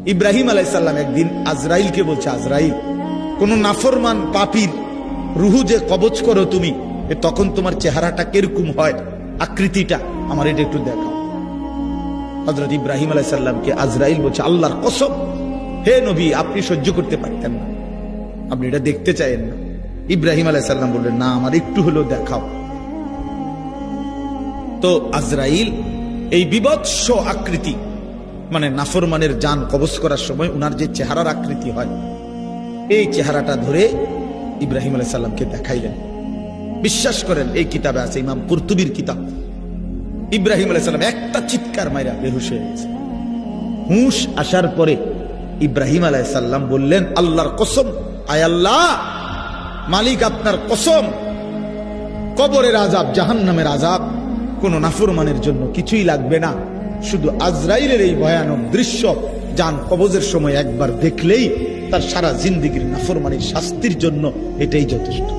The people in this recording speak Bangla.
ইব্রাহিম আলাইহিস সালাম একদিন আজরাইলকে বলছে, আজরাইল, কোন নাফরমান পাপীর রুহু যে কবজ করো তুমি, তখন তোমার চেহারাটা কিরকম হয়, আকৃতিটা আমার এটা একটু দেখাও। হযরত ইব্রাহিম আলাইহিস সালামকে আজরাইল বলছে, আল্লাহর কসম হে নবী, আপনি সহ্য করতে পারতেন না, আপনি এটা দেখতে চাইেন না। ইব্রাহিম আলাইহিস সালাম বললেন, না, আমার একটু হলেও দেখাও। তো আজরাইল এই বিভৎস আকৃতি, মানে নাফরমানের জান কবজ করার সময় উনার যে চেহারার আকৃতি হয়, এই চেহারাটা ধরে ইব্রাহিম আলাইহিস সালামকে দেখাইলেন। বিশ্বাস করেন, এই কিতাবে আছে, ইমাম কুরতুবীর কিতাব, ইব্রাহিম আলাইহিস সালাম একটা চিৎকার মাইরা বেহুশ হয়ে গেছে। হুঁশ আসার পরে ইব্রাহিম আলাইহিস সালাম বললেন, আল্লাহর কসম, আয় আল্লাহ, মালিক আপনার কসম, কবরের আযাব, জাহান্নামের আযাব কোন নাফরমানের জন্য কিছুই লাগবে না, শুধু আজরাইলের এই ভয়ানক দৃশ্য জান কবজের সময় একবার দেখলেই তার সারা জিন্দেগীর নাফরমানির শাস্তির জন্য এটাই যথেষ্ট।